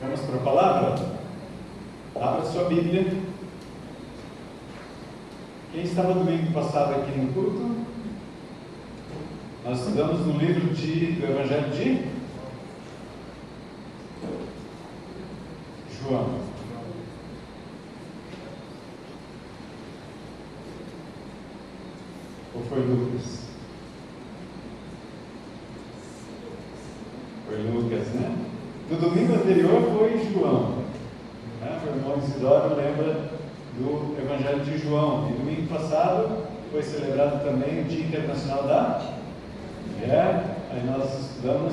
Vamos para a palavra? Abra sua Bíblia. Quem estava domingo passado aqui no culto? Nós estudamos no livro do Evangelho de João. Ou foi Lucas? Foi Lucas, né? No domingo anterior foi João. Meu irmão Isidoro lembra do Evangelho de João. E domingo passado foi celebrado também o Dia Internacional da Mulher. Aí nós estudamos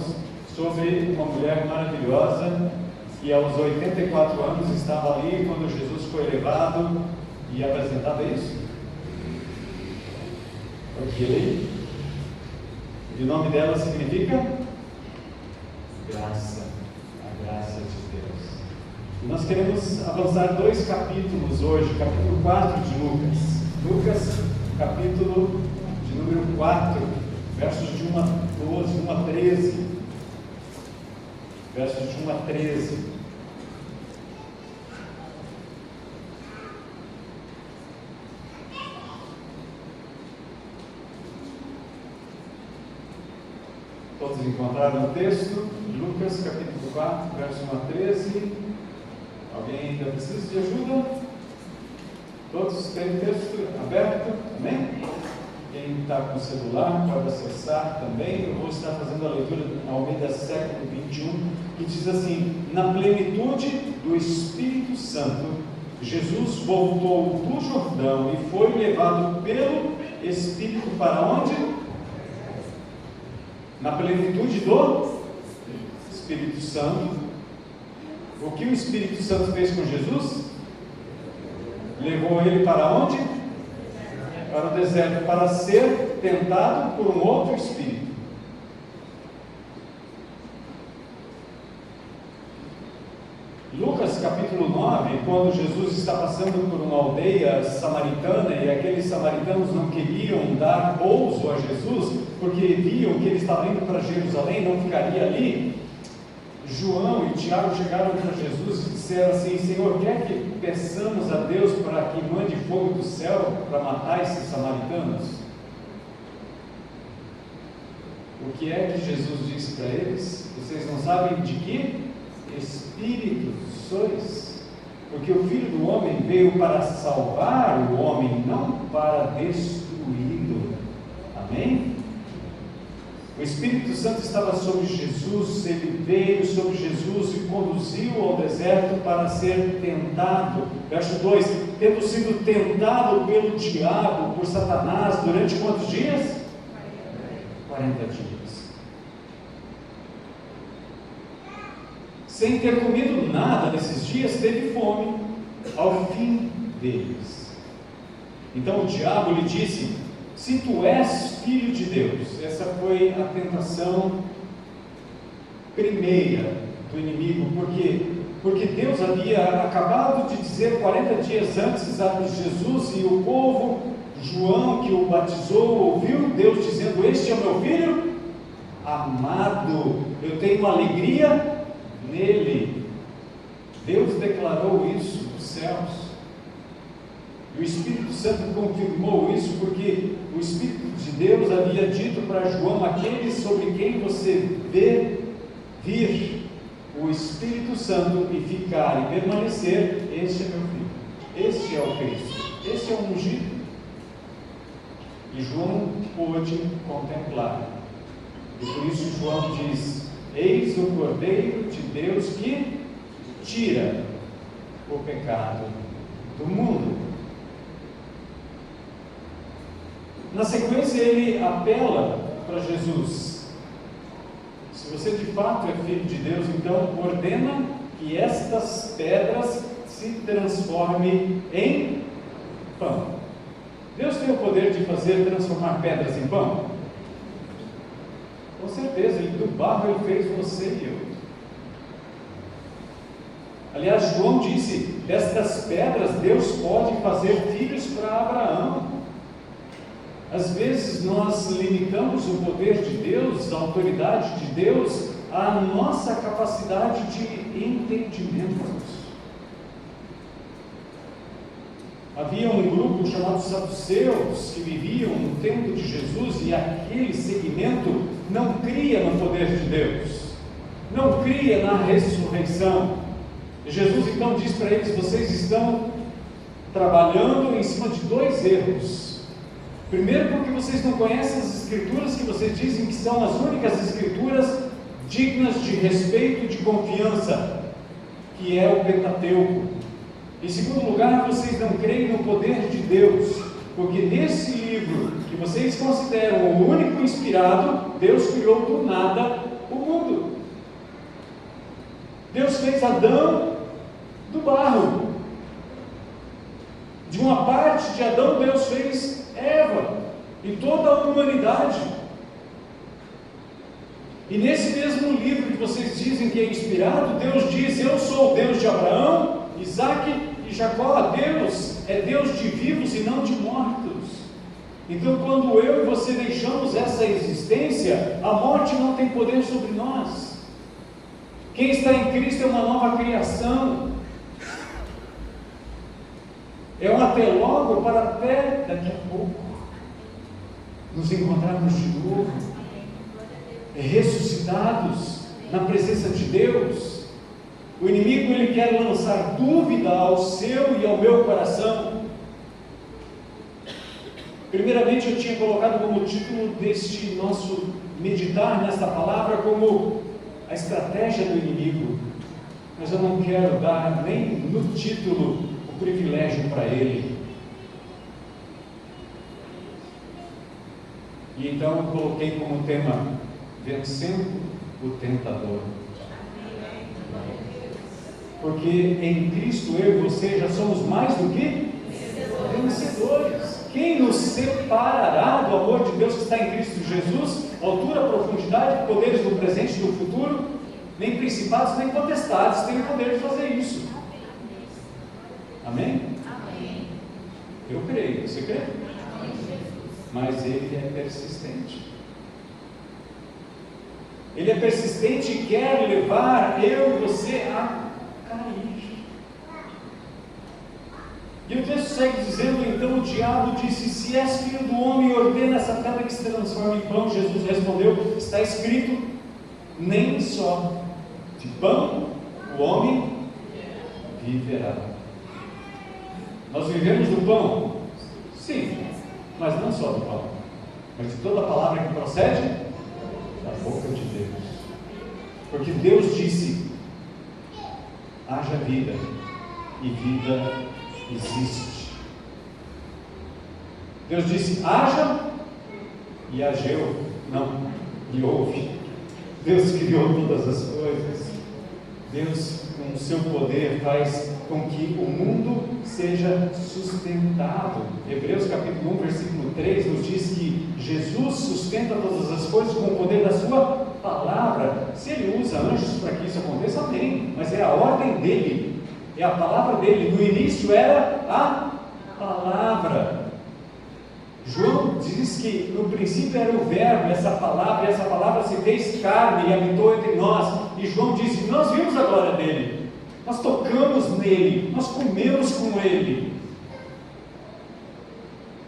sobre uma mulher maravilhosa que aos 84 anos estava ali quando Jesus foi levado e apresentado. Isso? Ok. E o nome dela significa graça. A graça de Deus. E nós queremos avançar 2 capítulos hoje, capítulo 4 de Lucas. Lucas, capítulo de número 4, versos de 1 a 12, 1 a 13. Versos de 1 a 13. Todos encontraram o texto? Lucas, capítulo 4, verso 1 a 13. Alguém ainda precisa de ajuda? Todos têm o texto aberto? Amém? Quem está com o celular pode acessar também. Eu vou estar fazendo a leitura ao meio do século 21, que diz assim: na plenitude do Espírito Santo, Jesus voltou do Jordão e foi levado pelo Espírito para onde? Na plenitude do Espírito Santo. O que o Espírito Santo fez com Jesus? Levou ele para onde? Para o deserto, para ser tentado por um outro espírito. Lucas capítulo 9, quando Jesus está passando por uma aldeia samaritana e aqueles samaritanos não queriam dar pouso a Jesus, porque viam que ele estava indo para Jerusalém, não ficaria ali. João e Tiago chegaram para Jesus e disseram assim: Senhor, quer que peçamos a Deus para que mande fogo do céu para matar esses samaritanos? O que é que Jesus disse para eles? Vocês não sabem de que espírito sois? Porque o Filho do Homem veio para salvar o homem, não para destruí-lo. Amém? O Espírito Santo estava sobre Jesus, ele veio sobre Jesus e conduziu ao deserto para ser tentado. Verso 2: tendo sido tentado pelo diabo, por Satanás, durante quantos dias? 40 dias. Sem ter comido nada nesses dias, teve fome ao fim deles. Então o diabo lhe disse: se tu és filho de Deus. Essa foi a tentação primeira do inimigo, porque Deus havia acabado de dizer 40 dias antes a Jesus, e o povo, João que o batizou, ouviu Deus dizendo: este é o meu filho amado, eu tenho alegria nele. Deus declarou isso nos céus. E o Espírito Santo confirmou isso, porque o Espírito de Deus havia dito para João: aquele sobre quem você vê vir o Espírito Santo e ficar e permanecer, este é meu filho, este é o Cristo, este é o ungido. E João pôde contemplar, e por isso João diz: eis o Cordeiro de Deus que tira o pecado do mundo. Na sequência ele apela para Jesus: se você de fato é filho de Deus, então ordena que estas pedras se transformem em pão. Deus tem o poder de transformar pedras em pão? Com certeza, do barro ele fez você e eu. Aliás, João disse: destas pedras Deus pode fazer filhos para Abraão. Às vezes nós limitamos o poder de Deus, a autoridade de Deus, a nossa capacidade de entendimento. Havia um grupo chamado saduceus que viviam no tempo de Jesus, e aquele segmento não cria no poder de Deus, não cria na ressurreição. E Jesus então diz para eles: vocês estão trabalhando em cima de dois erros. Primeiro, porque vocês não conhecem as Escrituras, que vocês dizem que são as únicas Escrituras dignas de respeito e de confiança, que é o Pentateuco. Em segundo lugar, vocês não creem no poder de Deus, porque nesse livro que vocês consideram o único inspirado, Deus criou do nada o mundo. Deus fez Adão do barro. De uma parte de Adão, Deus fez Eva e toda a humanidade. E nesse mesmo livro que vocês dizem que é inspirado, Deus diz: eu sou o Deus de Abraão, Isaque e Jacó. Deus é Deus de vivos e não de mortos. Então, quando eu e você deixamos essa existência, a morte não tem poder sobre nós. Quem está em Cristo é uma nova criação. É um até logo para até daqui a pouco nos encontrarmos de novo, ressuscitados na presença de Deus. O inimigo, ele quer lançar dúvida ao seu e ao meu coração. Primeiramente, eu tinha colocado como título deste nosso meditar nesta palavra como a estratégia do inimigo, mas eu não quero dar nem no título o privilégio para ele. E então eu coloquei como tema: vencendo o tentador. Porque em Cristo eu e você já somos mais do que vencedores. Quem nos separará do amor de Deus que está em Cristo Jesus? Altura, profundidade, poderes do presente e do futuro? Nem principados, nem potestades têm o poder de fazer isso. Amém? Amém. Eu creio, você crê? Amém. Mas ele é persistente. Ele é persistente e quer levar eu e você a cair. E o texto segue dizendo: então o diabo disse: se és filho do homem, ordena essa pedra que se transforma em pão. Jesus respondeu: está escrito, nem só de pão o homem viverá. Nós vivemos do pão? Sim, mas não só do pão, mas de toda a palavra que procede da boca de Deus. Porque Deus disse: haja vida, e vida existe. Deus disse: haja, e ageu, não, e houve. Deus criou todas as coisas. Deus, com o seu poder, faz com que o mundo seja sustentado. Hebreus capítulo 1, versículo 3 nos diz que Jesus sustenta todas as coisas com o poder da sua palavra. Se ele usa anjos para que isso aconteça, amém, mas é a ordem dele, é a palavra dele. No início era a palavra. João diz que no princípio era o verbo, essa palavra se fez carne e habitou entre nós. E João disse: nós vimos a glória dele, nós tocamos nele, nós comemos com ele.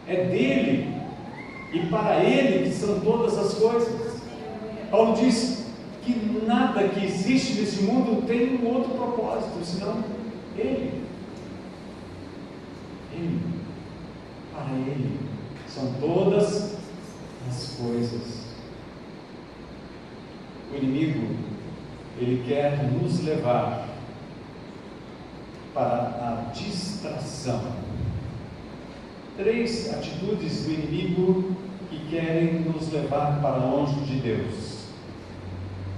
É dele e para ele que são todas as coisas. Paulo diz que nada que existe nesse mundo tem um outro propósito senão ele. Ele, para ele são todas as coisas. O inimigo, ele quer nos levar para a distração. 3 atitudes do inimigo que querem nos levar para longe de Deus.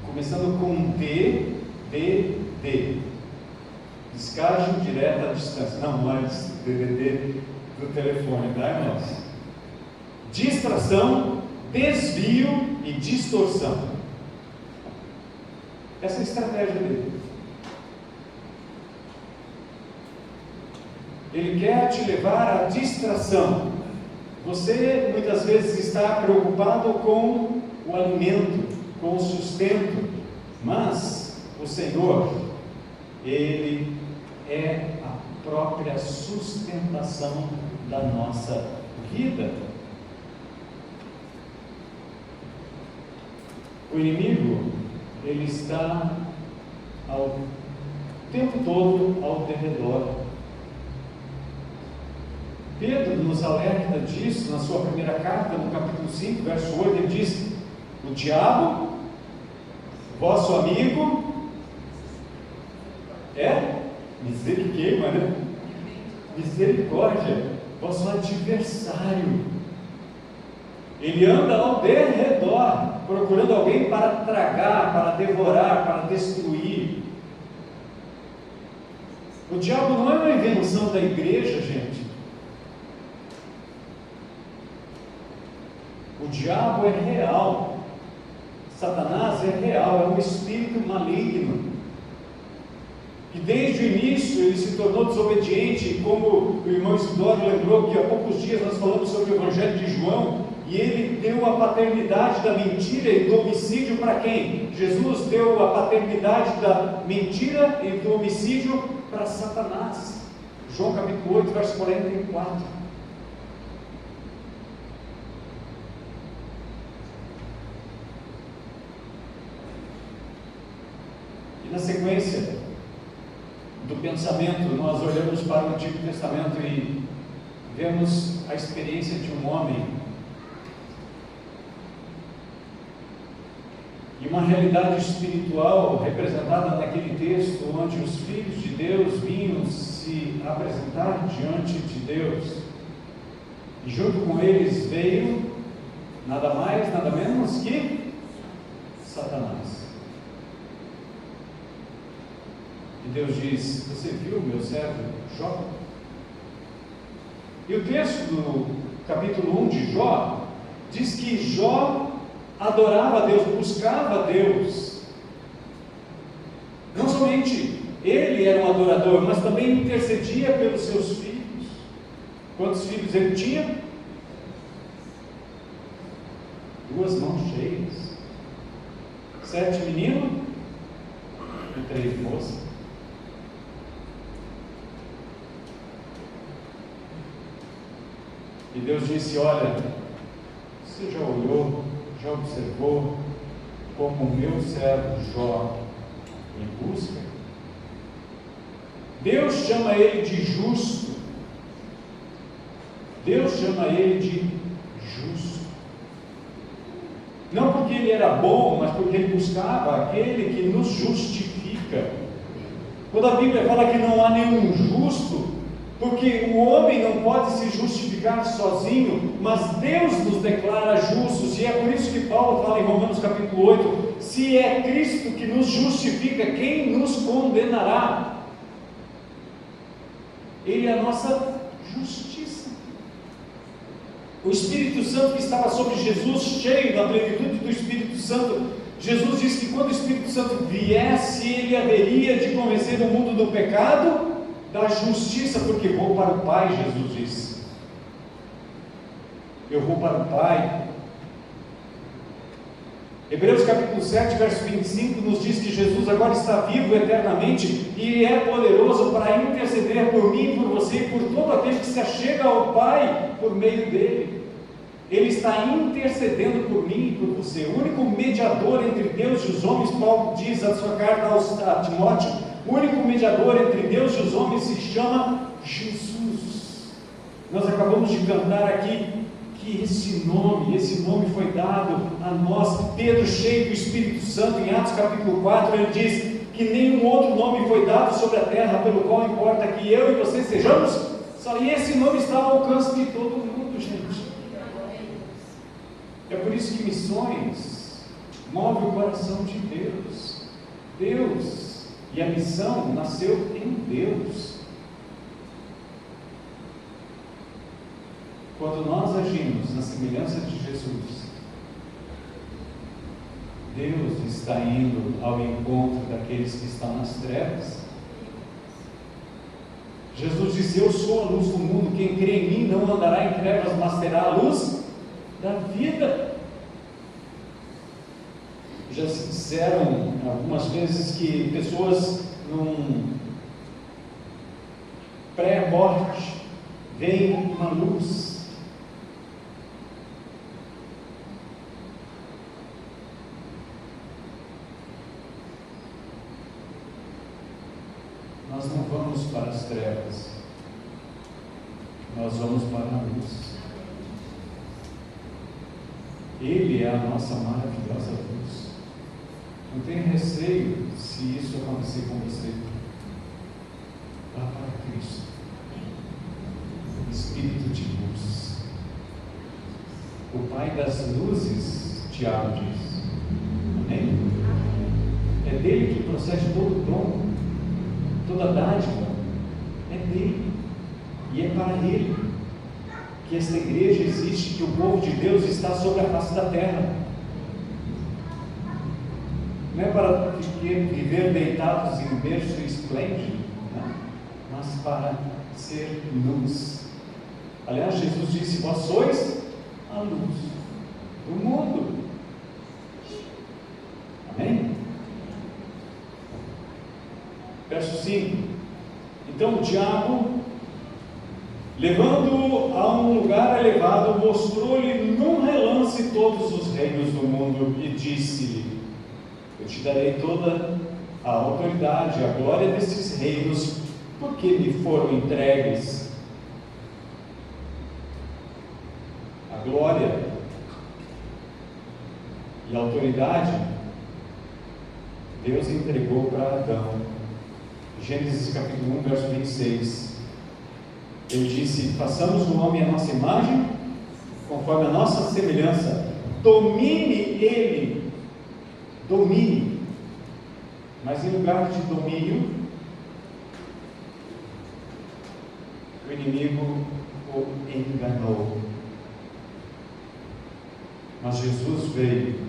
Começando com D. Descagem direta à distância. Não antes, DDD do telefone, tá, irmãos? Distração, desvio e distorção. Essa é a estratégia dele. Ele quer te levar à distração. Você muitas vezes está preocupado com o alimento, com o sustento, Mas o Senhor, Ele é a própria sustentação da nossa vida. O inimigo, ele está o tempo todo ao derredor. Pedro nos alerta disso na sua primeira carta, no capítulo 5, verso 8, ele diz: o diabo, vosso amigo, misericórdia, né? Misericórdia, vosso adversário. Ele anda ao derredor, procurando alguém para tragar, para devorar, para destruir. O diabo não é uma invenção da igreja, gente. O diabo é real. Satanás é real, é um espírito maligno. E desde o início ele se tornou desobediente, como o irmão Isidoro lembrou que há poucos dias nós falamos sobre o Evangelho de João, e ele deu a paternidade da mentira e do homicídio para quem? Jesus deu a paternidade da mentira e do homicídio para Satanás. João capítulo 8, verso 44. E na sequência do pensamento, nós olhamos para o Antigo Testamento e vemos a experiência de um homem e uma realidade espiritual representada naquele texto, onde os filhos de Deus vinham se apresentar diante de Deus, e junto com eles veio nada mais, nada menos que Satanás. E Deus diz: você viu meu servo Jó? E o texto do capítulo 1 de Jó diz que Jó adorava a Deus, buscava a Deus. Não somente ele era um adorador, mas também intercedia pelos seus filhos. Quantos filhos ele tinha? 2 mãos cheias. 7 meninos e 3 moças. E Deus disse: olha, você já olhou, já observou como o meu servo Jó me busca? Deus chama ele de justo. Deus chama ele de justo. Não porque ele era bom, mas porque ele buscava aquele que nos justifica. Quando a Bíblia fala que não há nenhum justo, porque o homem não pode se justificar sozinho, mas Deus nos declara justos, e é por isso que Paulo fala em Romanos capítulo 8, se é Cristo que nos justifica, quem nos condenará? Ele é a nossa justiça. O Espírito Santo que estava sobre Jesus, cheio da plenitude do Espírito Santo, Jesus disse que quando o Espírito Santo viesse, ele haveria de convencer o mundo do pecado, da justiça, porque vou para o Pai, Jesus disse. Eu vou para o Pai. Hebreus capítulo 7, verso 25 nos diz que Jesus agora está vivo eternamente e é poderoso para interceder por mim, por você e por todo aquele que se achega ao Pai por meio dele. Ele está intercedendo por mim e por você. O único mediador entre Deus e os homens, Paulo diz na sua carta a Timóteo, o único mediador entre Deus e os homens se chama Jesus. Nós acabamos de cantar aqui que esse nome foi dado a nós. Pedro, cheio do Espírito Santo, em Atos capítulo 4, ele diz que nenhum outro nome foi dado sobre a terra pelo qual importa que eu e você sejamos só. E esse nome está ao alcance de todo mundo, gente. É por isso que missões move o coração de Deus. E a missão nasceu em Deus. Quando nós agimos na semelhança de Jesus, Deus está indo ao encontro daqueles que estão nas trevas. Jesus disse: eu sou a luz do mundo, quem crê em mim não andará em trevas, mas terá a luz da vida. Já se disseram algumas vezes que pessoas num pré-morte veem uma luz. Nós não vamos para as trevas, nós vamos para a luz. Ele é a nossa maravilhosa luz. Não tenha receio se isso acontecer com você. Vá para Cristo, Espírito de luz. O Pai das luzes, Tiago diz. Amém? É dele que procede todo o dom, toda dádiva. É dele. E é para ele que esta igreja existe, que o povo de Deus está sobre a face da terra. Não é para viver deitados em berço esplêndido, não, mas para ser luz. Aliás, Jesus disse: vós sois a luz do mundo. Amém? Verso 5. Então o diabo, levando-o a um lugar elevado, mostrou-lhe num relance todos os reinos do mundo e disse-lhe: eu te darei toda a autoridade, a glória desses reinos, porque me foram entregues. A glória e a autoridade Deus entregou para Adão. Gênesis capítulo 1, verso 26. Ele disse: façamos o homem à nossa imagem, conforme a nossa semelhança, domine ele, domine. Mas em lugar de domínio, o inimigo o enganou. Mas Jesus veio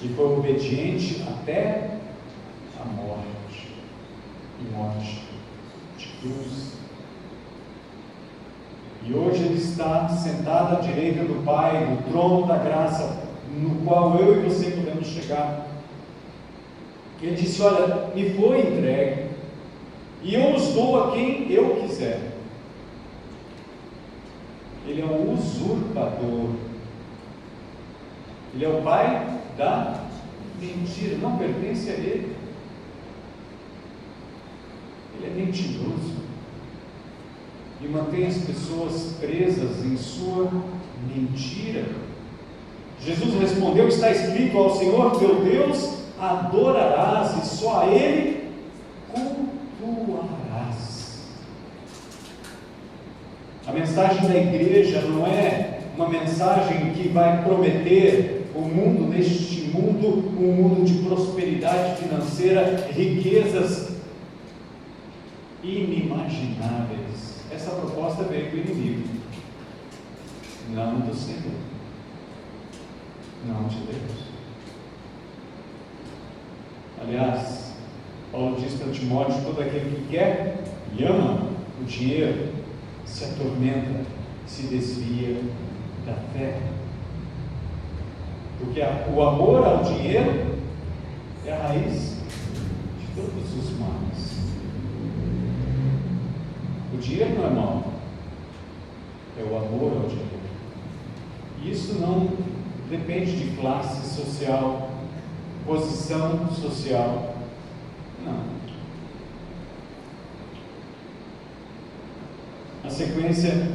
e foi obediente até a morte, e morte de cruz. E hoje ele está sentado à direita do Pai, no trono da graça, no qual eu e você podemos chegar. Ele disse: olha, me foi entregue, e eu os dou a quem eu quiser. Ele é um usurpador. Ele é o pai da mentira, não pertence a ele. Ele é mentiroso e mantém as pessoas presas em sua mentira. Jesus respondeu: está escrito, ao Senhor teu Deus adorarás e só a Ele cultuarás. A mensagem da igreja não é uma mensagem que vai prometer o mundo, neste mundo, um mundo de prosperidade financeira, riquezas inimagináveis. Essa proposta veio do inimigo, não do Senhor, não de Deus. Aliás, Paulo diz para Timóteo: todo aquele que quer e ama o dinheiro se atormenta, se desvia da fé. Porque o amor ao dinheiro é a raiz de todos os males. O dinheiro não é mau, é o amor ao dinheiro. E isso não depende de classe social, posição social, não. Na sequência,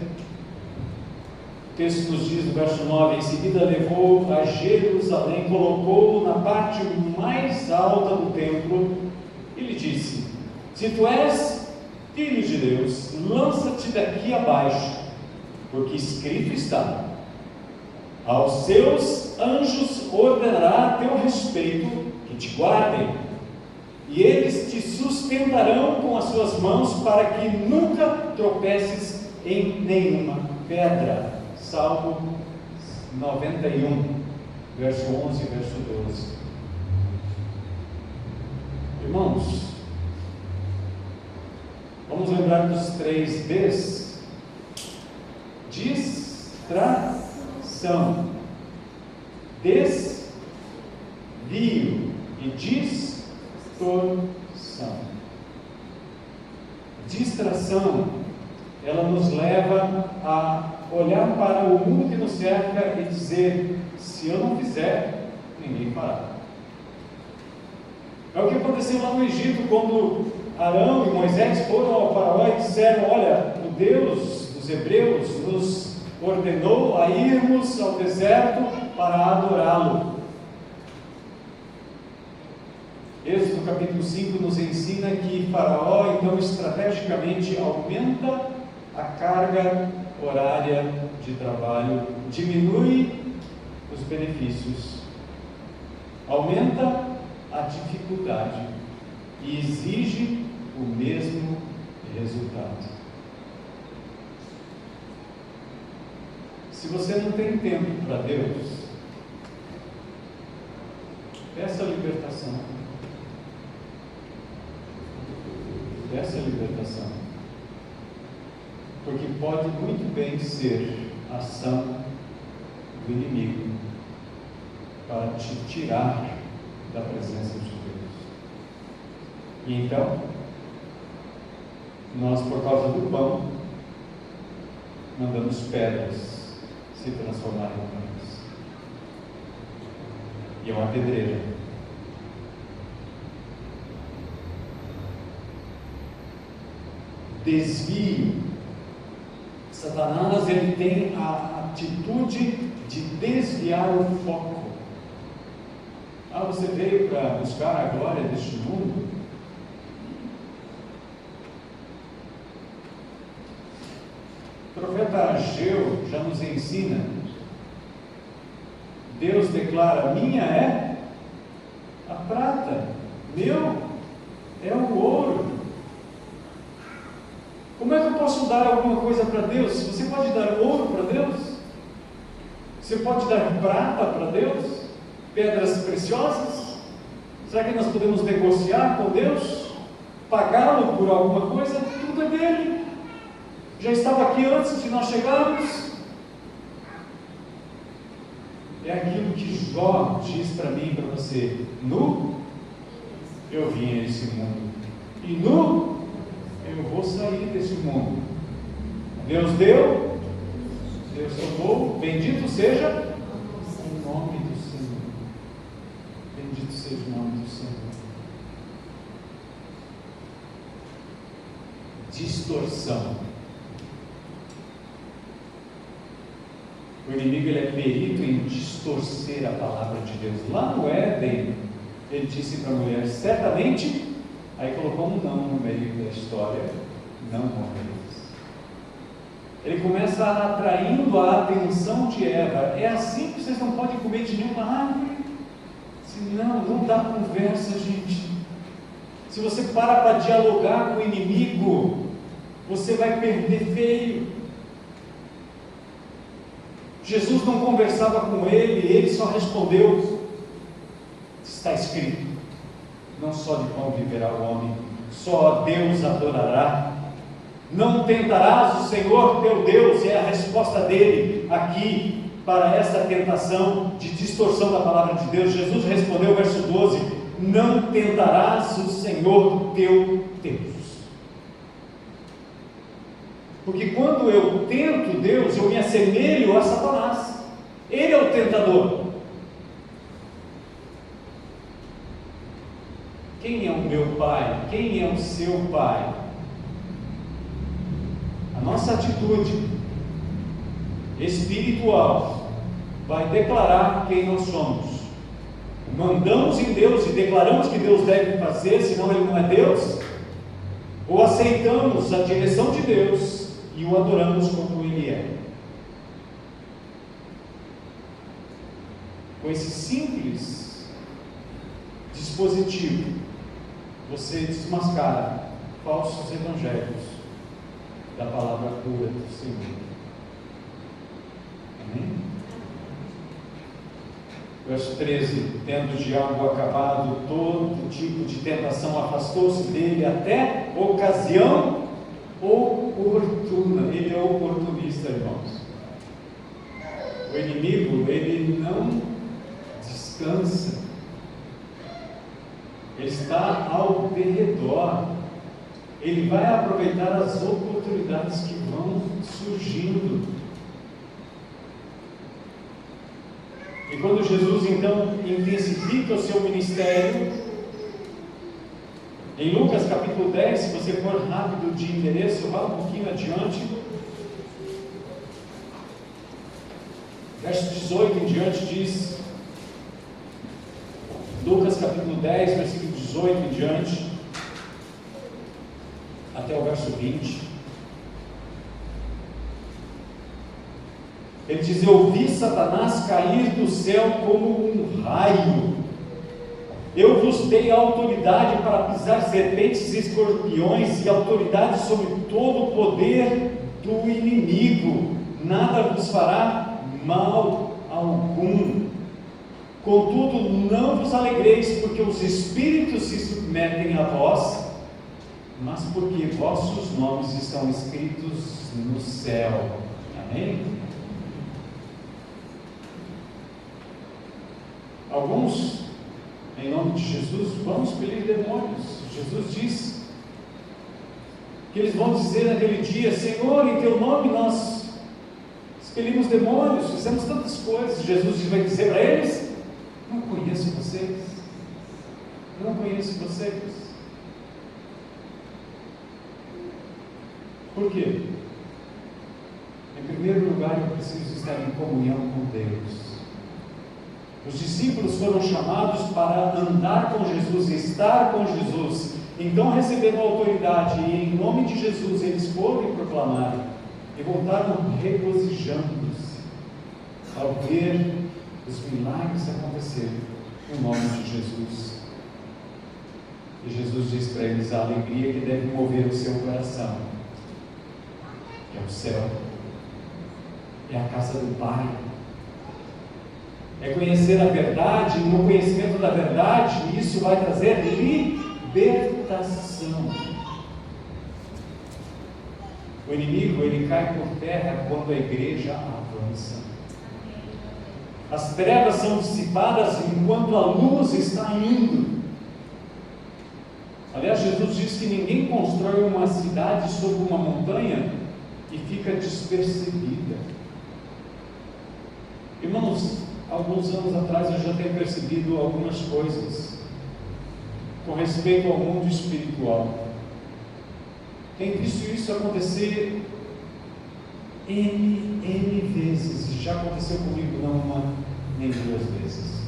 o texto nos diz no verso 9: em seguida levou a Jerusalém, colocou-o na parte mais alta do templo e lhe disse: se tu és filho de Deus, lança-te daqui abaixo, porque escrito está: aos seus anjos ordenará a teu respeito que te guardem, e eles te sustentarão com as suas mãos, para que nunca tropeces em nenhuma pedra. Salmo 91, verso 11 e verso 12. Irmãos, vamos lembrar dos 3 Ds: distração, distração, ela nos leva a olhar para o mundo que nos cerca e dizer: se eu não fizer, ninguém fará. É o que aconteceu lá no Egito, quando Arão e Moisés foram ao faraó e disseram: olha, o Deus dos hebreus nos ordenou a irmos ao deserto para adorá-lo. Êxodo capítulo 5 nos ensina que Faraó, então, estrategicamente aumenta a carga horária de trabalho, diminui os benefícios, aumenta a dificuldade e exige o mesmo resultado. Se você não tem tempo para Deus, peça a libertação. Peça a libertação. Porque pode muito bem ser ação do inimigo para te tirar da presença de Deus. E então, nós, por causa do pão, mandamos pedras se transformarem em pães. E é uma pedreira. Desvio. Satanás, ele tem a atitude de desviar o foco. Você veio para buscar a glória deste mundo? O profeta Ageu já nos ensina. Deus declara: minha é a prata, meu é o ouro. Como é que eu posso dar alguma coisa para Deus? Você pode dar ouro para Deus? Você pode dar prata para Deus? Pedras preciosas? Será que nós podemos negociar com Deus? Pagá-lo por alguma coisa? Tudo é dele. Já estava aqui antes de nós chegarmos. É aquilo que Jó diz para mim e para você: nu eu vim a esse mundo, e nu eu vou sair desse mundo. Deus deu, Deus tomou, bendito seja o nome do Senhor. Bendito seja o nome do Senhor. Distorção. O inimigo, ele é perito em distorcer a palavra de Deus. Lá no Éden, ele disse para a mulher: certamente, aí colocou um não no meio da história, não morrereis. Ele começa atraindo a atenção de Eva: é assim que vocês não podem comer de nenhuma árvore? Não dá conversa, gente. Se você para dialogar com o inimigo, você vai perder feio. Jesus não conversava com ele só respondeu: está escrito, não só de pão viverá o homem, só a Deus adorará. Não tentarás o Senhor teu Deus, é a resposta dele aqui para essa tentação de distorção da palavra de Deus. Jesus respondeu, verso 12: não tentarás o Senhor teu Deus. Porque quando eu tento Deus, eu me assemelho a Satanás. Ele é o tentador. Quem é o meu pai? Quem é o seu pai? A nossa atitude espiritual vai declarar quem nós somos. Mandamos em Deus e declaramos que Deus deve fazer, senão Ele não é Deus, ou aceitamos a direção de Deus e o adoramos como Ele é. Com esse simples dispositivo, você desmascara falsos evangelhos da palavra pura do Senhor. Amém? Verso 13: tendo o diabo acabado todo tipo de tentação, afastou-se dele até ocasião oportuna. Ele é oportunista, irmãos. O inimigo, ele não descansa. Ele está ao derredor. Ele vai aproveitar as oportunidades que vão surgindo. E quando Jesus então intensifica o seu ministério, em Lucas capítulo 10, se você for rápido de endereço, vá um pouquinho adiante, verso 18 em diante diz, Lucas capítulo 10, versículo 18 em diante, até o verso 20, ele diz: eu vi Satanás cair do céu como um raio, eu vos dei autoridade para pisar serpentes e escorpiões, e autoridade sobre todo o poder do inimigo, nada vos fará mal algum. Contudo, não vos alegreis, porque os espíritos se submetem a vós, mas porque vossos nomes estão escritos no céu. Amém? Alguns, em nome de Jesus, vão expelir demônios. Jesus diz que eles vão dizer naquele dia: Senhor, em teu nome nós expelimos demônios, fizemos tantas coisas. Jesus vai dizer para eles: não conheço vocês, não conheço vocês. Por quê? Em primeiro lugar, eu preciso estar em comunhão com Deus. Os discípulos foram chamados para andar com Jesus, estar com Jesus. Então receberam autoridade e em nome de Jesus eles foram proclamar e voltaram regozijando-se ao ver os milagres acontecerem no nome de Jesus. E Jesus diz para eles a alegria que deve mover o seu coração, que é o céu, é a casa do Pai. É conhecer a verdade, e no conhecimento da verdade, isso vai trazer libertação. O inimigo, ele cai por terra quando a igreja avança. As trevas são dissipadas enquanto a luz está indo. Aliás, Jesus diz que ninguém constrói uma cidade sobre uma montanha e fica despercebida. Irmãos, alguns anos atrás eu já tenho percebido algumas coisas com respeito ao mundo espiritual. Tenho visto isso acontecer N vezes, e já aconteceu comigo não uma nem duas vezes.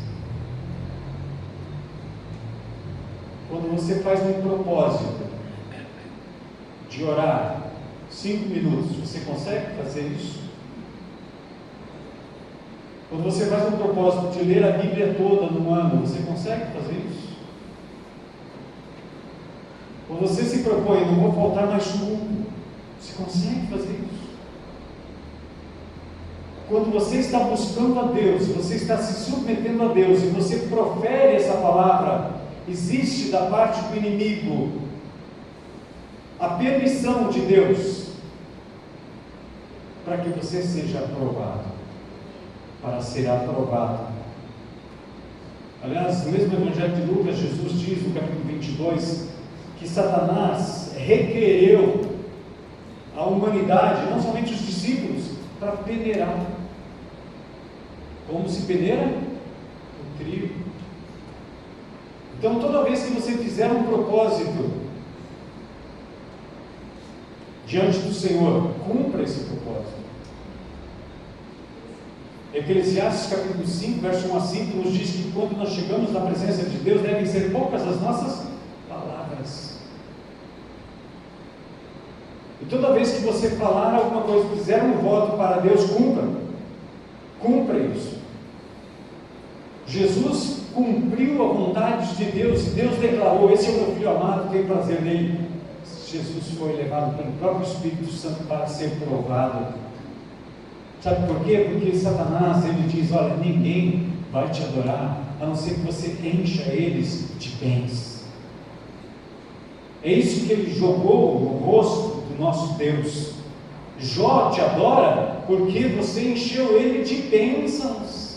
Quando você faz um propósito de orar 5 minutos, você consegue fazer isso? Quando você faz um propósito de ler a Bíblia toda no ano, você consegue fazer isso? Quando você se propõe, não vou faltar mais culto, você consegue fazer isso? Quando você está buscando a Deus, você está se submetendo a Deus, e você profere essa palavra, existe da parte do inimigo a permissão de Deus para que você seja aprovado, para ser aprovado. Aliás, no mesmo Evangelho de Lucas, Jesus diz no capítulo 22 que Satanás requereu a humanidade, não somente os discípulos, para peneirar. Como se peneira? O trigo. Então, toda vez que você fizer um propósito diante do Senhor, cumpra esse propósito. Eclesiastes capítulo 5, verso 1 a 5, nos diz que quando nós chegamos na presença de Deus, devem ser poucas as nossas palavras. E toda vez que você falar alguma coisa, fizer um voto para Deus, cumpra isso. Jesus cumpriu a vontade de Deus, e Deus declarou: esse é o meu filho amado, tenho prazer nele. Jesus foi levado pelo próprio Espírito Santo para ser provado. Sabe por quê? Porque Satanás, ele diz: olha, ninguém vai te adorar, a não ser que você encha eles de bens. É isso que ele jogou no rosto do nosso Deus. Jó te adora porque você encheu ele de bênçãos.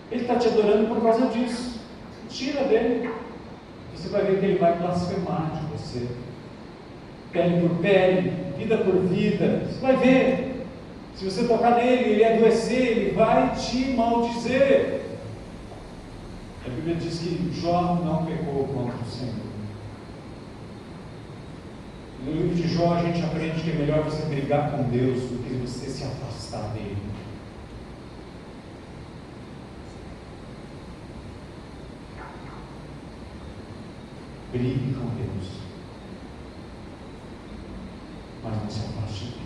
Ele está te adorando por causa disso. Tira dele, você vai ver que ele vai blasfemar de você. pele por pele, vida por vida. Você vai ver, se você tocar nele, ele adoecer, ele vai te maldizer. A Bíblia diz que Jó não pecou contra o Senhor. No livro de Jó a gente aprende que é melhor você brigar com Deus do que você se afastar dele. Brigue com Deus, mas não se afaste dele.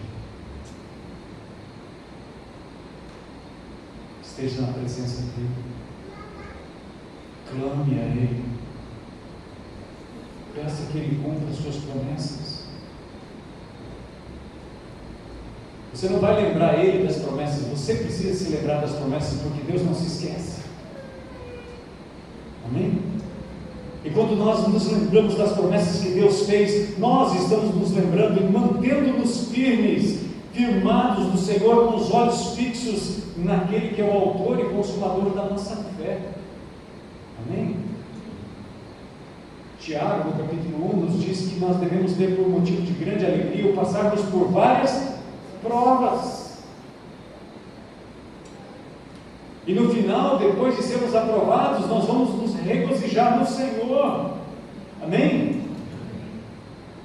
Esteja na presença dele, clame a ele, peça que ele cumpra as suas promessas. Você não vai lembrar ele das promessas, você precisa se lembrar das promessas, porque Deus não se esquece. Amém? E quando nós nos lembramos das promessas que Deus fez, nós estamos nos lembrando e mantendo-nos firmes, firmados no Senhor, com os olhos fixos naquele que é o autor e consumador da nossa fé. Amém? Tiago, no capítulo 1, nos diz que nós devemos ter por motivo de grande alegria o passarmos por várias provas. E no final, depois de sermos aprovados, nós vamos nos regozijar no Senhor. Amém?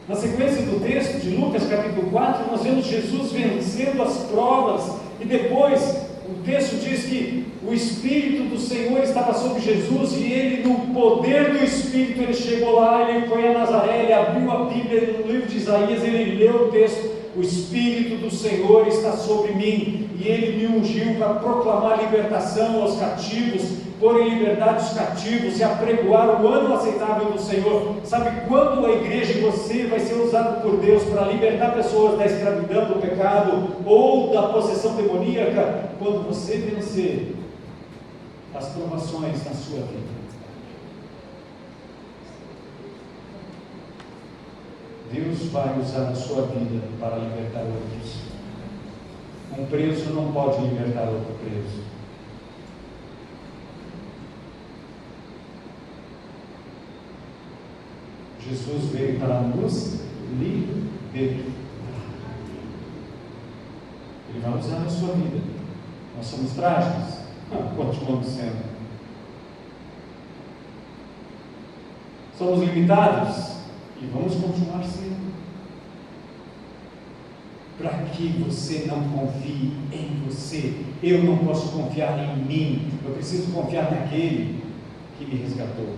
Na sequência do texto de Lucas capítulo 4, nós vemos Jesus vencendo as provas. E depois, o texto diz que o Espírito do Senhor estava sobre Jesus. E ele, no poder do Espírito, ele chegou lá, ele foi a Nazaré, ele abriu a Bíblia no livro de Isaías, ele leu o texto. O Espírito do Senhor está sobre mim, e Ele me ungiu para proclamar libertação aos cativos, pôr em liberdade os cativos e apregoar o ano aceitável do Senhor. Sabe quando a igreja e você vai ser usado por Deus para libertar pessoas da escravidão, do pecado ou da possessão demoníaca? Quando você vencer as provações na sua vida. Deus vai usar a sua vida para libertar outros. Um preso não pode libertar outro preso. Jesus veio para nos libertar. Ele vai usar a sua vida. Nós somos frágeis? Continuamos sendo. Somos limitados? E vamos continuar sendo. Para que você não confie em você. Eu não posso confiar em mim. Eu preciso confiar naquele que me resgatou.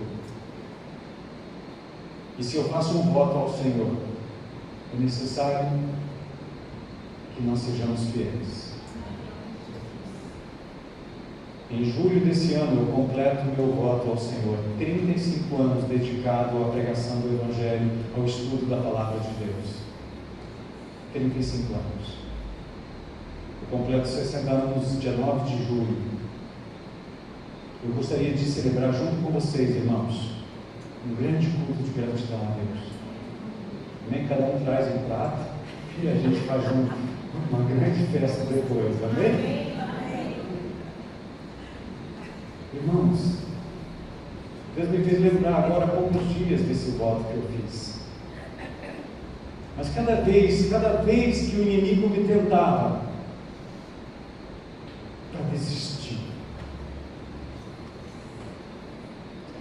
E se eu faço um voto ao Senhor, é necessário que nós sejamos fiéis. Em julho desse ano, eu completo meu voto ao Senhor. 35 anos dedicado à pregação do Evangelho, ao estudo da Palavra de Deus. 35 anos. Eu completo 60 anos, dia 9 de julho. Eu gostaria de celebrar junto com vocês, irmãos, um grande culto de gratidão a Deus. Nem cada um traz um prato e a gente faz uma grande festa depois, amém? Irmãos, Deus me fez lembrar agora há poucos dias desse voto que eu fiz. Mas cada vez que o inimigo me tentava para desistir,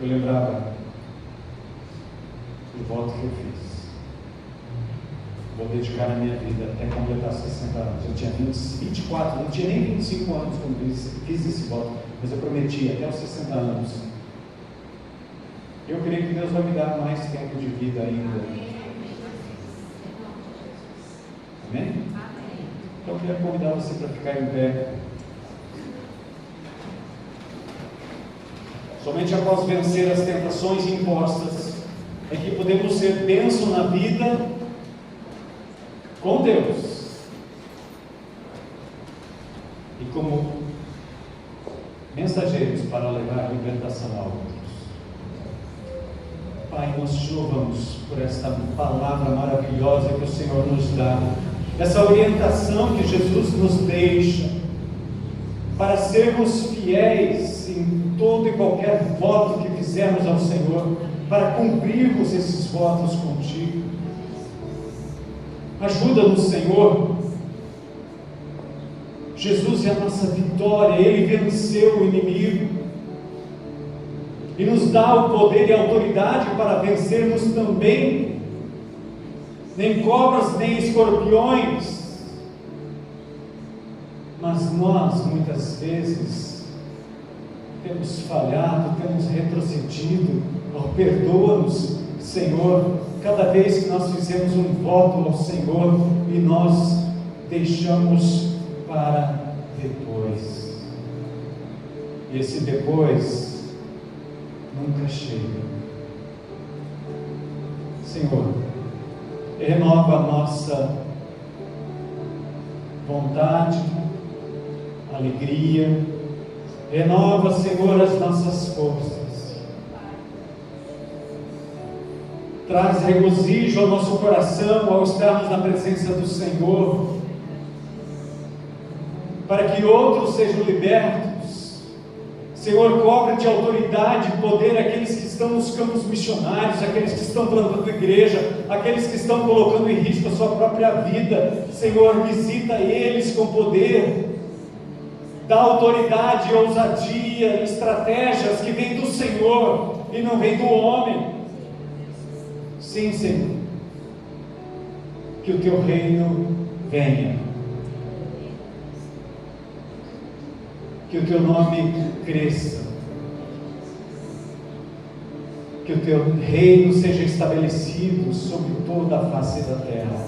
eu lembrava do voto que eu fiz. Vou dedicar a minha vida até completar 60 anos. Eu tinha 24, não tinha nem 25 anos quando fiz esse voto, mas eu prometi até os 60 anos. Eu creio que Deus vai me dar mais tempo de vida ainda. Amém? Então eu quero convidar você para ficar em pé. Somente após vencer as tentações impostas é que podemos ser bênção na vida com Deus e como mensageiros para levar libertação a outros. Pai, nós te louvamos por esta palavra maravilhosa que o Senhor nos dá, essa orientação que Jesus nos deixa para sermos fiéis em todo e qualquer voto que fizermos ao Senhor, para cumprirmos esses votos contigo. Ajuda-nos, Senhor. Jesus é a nossa vitória, Ele venceu o inimigo e nos dá o poder e a autoridade para vencermos também, nem cobras, nem escorpiões. Mas nós, muitas vezes, temos falhado, temos retrocedido. Oh, perdoa-nos, Senhor, cada vez que nós fizemos um voto ao Senhor e nós deixamos para depois. E esse depois nunca chega. Senhor, renova a nossa vontade, alegria, renova, Senhor, as nossas forças. Traz regozijo ao nosso coração ao estarmos na presença do Senhor, para que outros sejam libertos. Senhor, cobre de autoridade e poder aqueles que estão nos campos missionários, aqueles que estão plantando igreja, aqueles que estão colocando em risco a sua própria vida. Senhor, visita eles com poder, dá autoridade, ousadia, estratégias que vêm do Senhor e não vêm do homem. Sim, Senhor, que o Teu reino venha, que o Teu nome cresça, que o Teu reino seja estabelecido sobre toda a face da terra.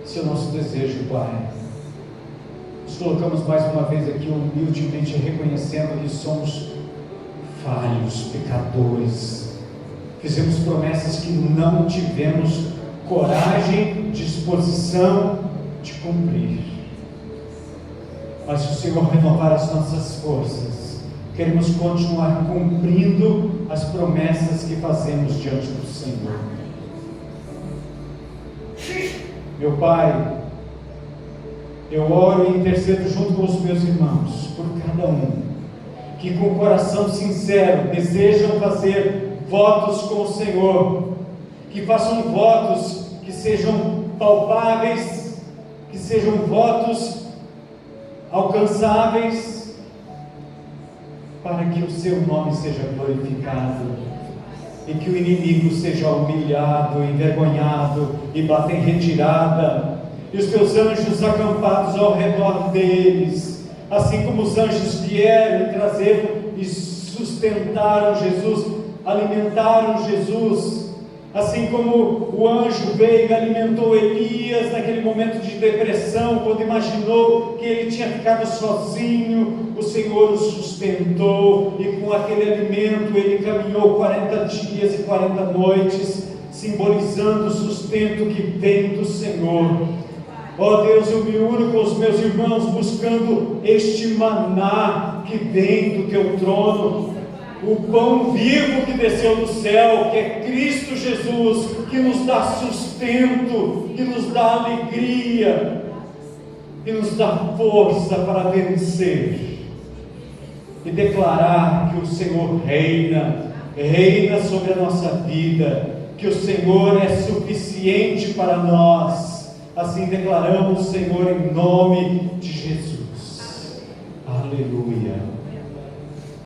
Esse é o nosso desejo, Pai. Nos colocamos mais uma vez aqui humildemente reconhecendo que somos falhos, pecadores. Fizemos promessas que não tivemos coragem, disposição de cumprir. Mas se o Senhor renovar as nossas forças, queremos continuar cumprindo as promessas que fazemos diante do Senhor. Meu Pai, eu oro e intercedo junto com os meus irmãos, por cada um, que com coração sincero desejam fazer votos com o Senhor, que façam votos que sejam palpáveis, que sejam votos alcançáveis, para que o Seu nome seja glorificado, e que o inimigo seja humilhado, envergonhado, e bata em retirada, e os Teus anjos acampados ao redor deles, assim como os anjos vieram e trazeram e sustentaram Jesus, alimentaram Jesus, assim como o anjo veio e alimentou Elias naquele momento de depressão, quando imaginou que ele tinha ficado sozinho, o Senhor o sustentou, e com aquele alimento ele caminhou 40 dias e 40 noites, simbolizando o sustento que vem do Senhor. Ó Deus, eu me uno com os meus irmãos, buscando este maná que vem do Teu trono, o pão vivo que desceu do céu, que é Cristo Jesus, que nos dá sustento, que nos dá alegria, que nos dá força para vencer e declarar que o Senhor reina sobre a nossa vida, que o Senhor é suficiente para nós. Assim declaramos, Senhor, em nome de Jesus. Aleluia.